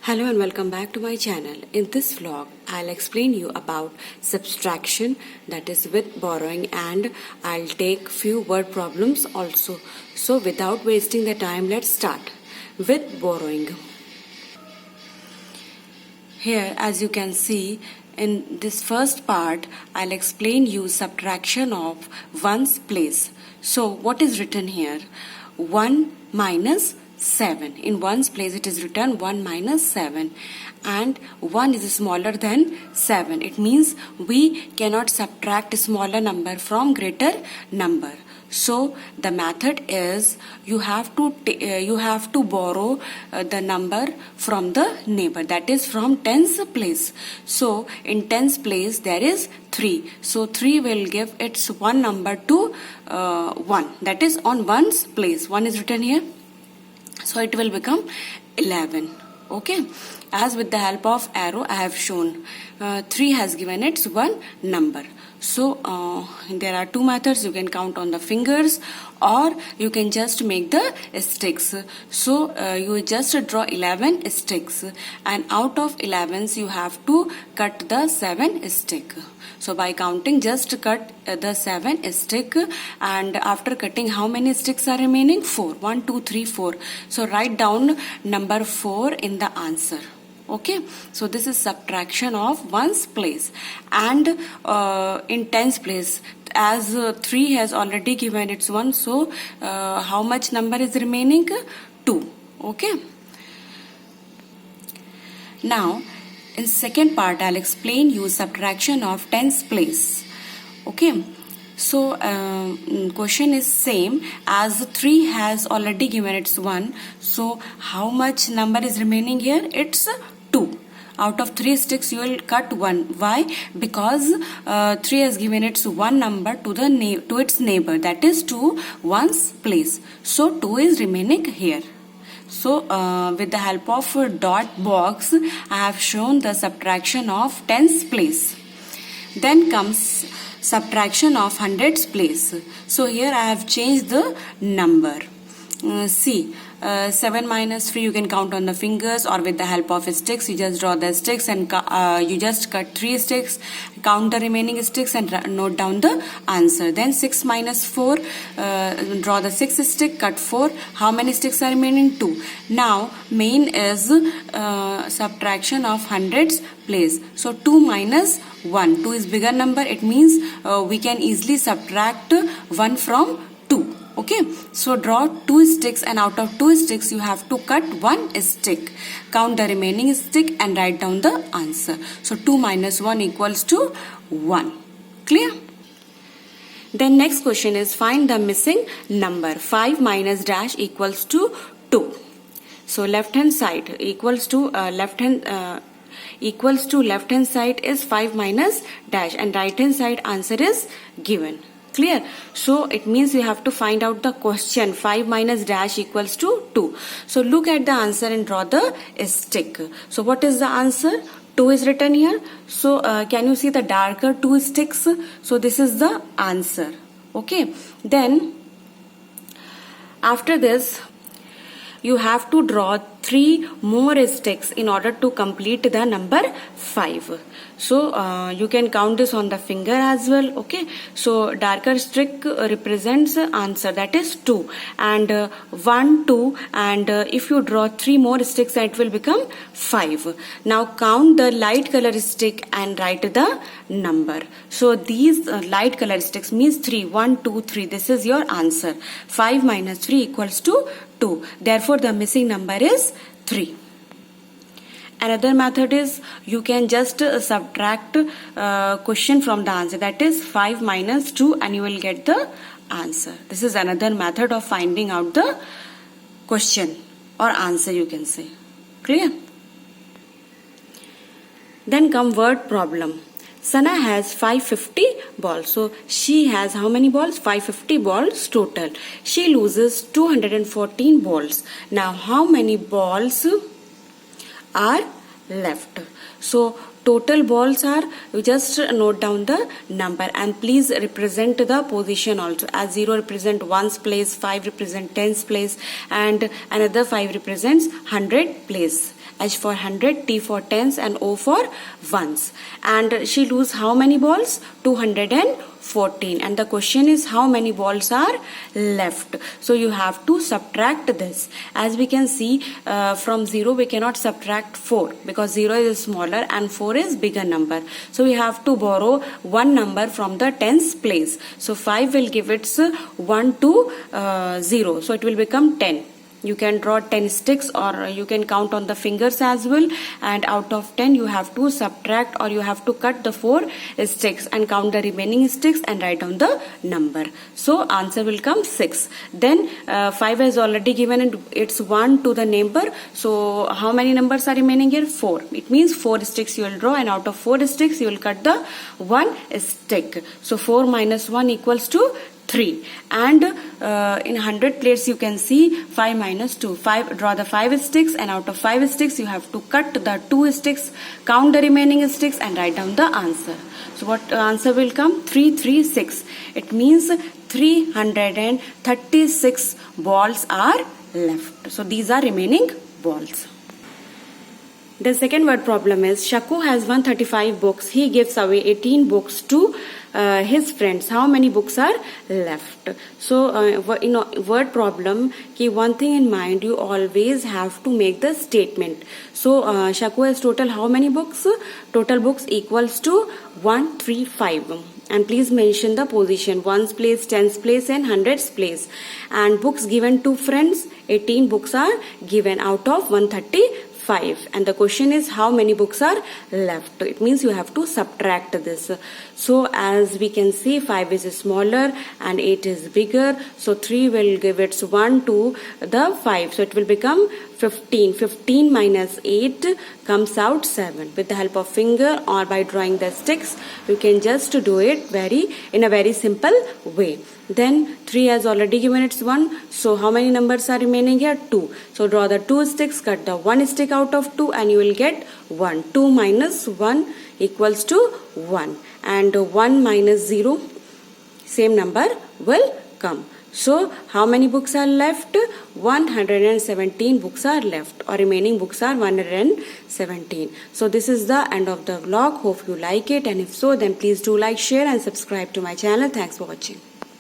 Hello and welcome back to my channel. In this vlog, I'll explain you about subtraction, that is with borrowing, and I'll take few word problems also. So without wasting the time, let's start with borrowing. Here, as you can see, in this first part, I'll explain you subtraction of ones place. So what is written here? 1 minus 7. In ones place it is written 1 minus 7, and 1 is smaller than 7. It means we cannot subtract a smaller number from greater number. So the method is you have to borrow the number from the neighbor, that is from tens place. So in tens place there is 3. So 3 will give its one number to 1, that is on ones place. 1 is written here. So it will become 11. Okay. As with the help of arrow I have shown, 3 has given its one number. So there are two methods. You can count on the fingers or you can just make the sticks. So you just draw 11 sticks, and out of 11s you have to cut the 7 stick. So by counting, just cut the 7 stick, and after cutting, how many sticks are remaining? 4. 1, 2, 3, 4. So write down number 4 in the answer. Okay, so this is subtraction of ones place. And in tens place, as 3 has already given its 1, so how much number is remaining? 2. Okay. Now in second part, I'll explain you subtraction of tens place. Okay. So question is same, as 3 has already given its 1. So how much number is remaining here? It's 2. Out of 3 sticks you will cut 1. Why? Because 3 has given its one number to its neighbor, that is to ones place. So 2 is remaining here. So with the help of a dot box, I have shown the subtraction of tens place. Then comes subtraction of hundreds place. So here I have changed the number. See, 7 minus 3 you can count on the fingers, or with the help of sticks you just draw the sticks and you just cut 3 sticks, count the remaining sticks and note down the answer. Then 6 minus 4, draw the 6 stick, cut 4. How many sticks are remaining? 2. Now main is subtraction of hundreds place. So 2 minus 1. 2 is bigger number. It means we can easily subtract 1 from 2. Okay, so draw 2 sticks, and out of 2 sticks you have to cut 1 stick. Count the remaining stick and write down the answer. So 2 minus 1 equals to 1. Clear? Then next question is find the missing number. 5 minus dash equals to 2. So left hand side equals to left hand side is 5 minus dash, and right hand side answer is given. Clear? So it means you have to find out the question. 5 minus dash equals to 2. So look at the answer and draw the stick. So what is the answer? 2 is written here. So can you see the darker 2 sticks? So this is the answer. Okay. Then after this you have to draw 3 more sticks in order to complete the number 5. So you can count this on the finger as well. Okay, so darker stick represents answer, that is 2, and 1, 2, and if you draw 3 more sticks it will become 5. Now count the light color stick and write the number. So these light color sticks means 3. 1, 2, 3. This is your answer. 5 minus 3 equals to 2. Therefore the missing number is 3. Another method is you can just subtract question from the answer, that is 5 minus 2, and you will get the answer. This is another method of finding out the question or answer, you can say. Clear? Then come word problem. Sana has 550 balls. So she has how many balls? 550 balls total. She loses 214 balls. Now how many balls are left. So total balls are, you just note down the number and please represent the position also, as 0 represent 1's place, 5 represent 10's place, and another 5 represents 100 place. H for 100, T for tens, and O for ones. And she lose how many balls? 214. And the question is how many balls are left? So you have to subtract this. As we can see, from 0 we cannot subtract 4 because 0 is smaller and 4 is bigger number. So we have to borrow one number from the tens place. So 5 will give its 1 to 0. So it will become 10. You can draw 10 sticks or you can count on the fingers as well, and out of 10 you have to subtract or you have to cut the 4 sticks and count the remaining sticks and write down the number. So answer will come 6. Then 5 has already given its 1 to the neighbor. So how many numbers are remaining here? 4. It means 4 sticks you will draw, and out of 4 sticks you will cut the 1 stick. So 4 minus 1 equals to 3. And in 100 plates you can see 5 minus 2. Draw the 5 sticks, and out of 5 sticks you have to cut the 2 sticks, count the remaining sticks and write down the answer. So what answer will come? 336. It means 336 balls are left. So these are remaining balls. The second word problem is Shaku has 135 books. He gives away 18 books to his friends. How many books are left? So in a word problem, keep one thing in mind, you always have to make the statement. So Shaku has total how many books? Total books equals to 135. And please mention the position, 1's place, 10's place and 100's place. And books given to friends, 18 books are given out of 135. And the question is how many books are left. It means you have to subtract this. So as we can see, 5 is smaller and 8 is bigger. So 3 will give its 1 to the 5. So it will become 15. 15 minus 8 comes out 7. With the help of finger or by drawing the sticks, you can just do it in a very simple way. Then 3 has already given its 1. So how many numbers are remaining here? 2. So draw the 2 sticks, cut the 1 stick out of 2 and you will get 1. 2 minus 1 equals to 1. And 1 minus 0, same number will come. So how many books are left? 117 books are left, or remaining books are 117. So this is the end of the vlog. Hope you like it, and if so, then please do like, share and subscribe to my channel. Thanks for watching.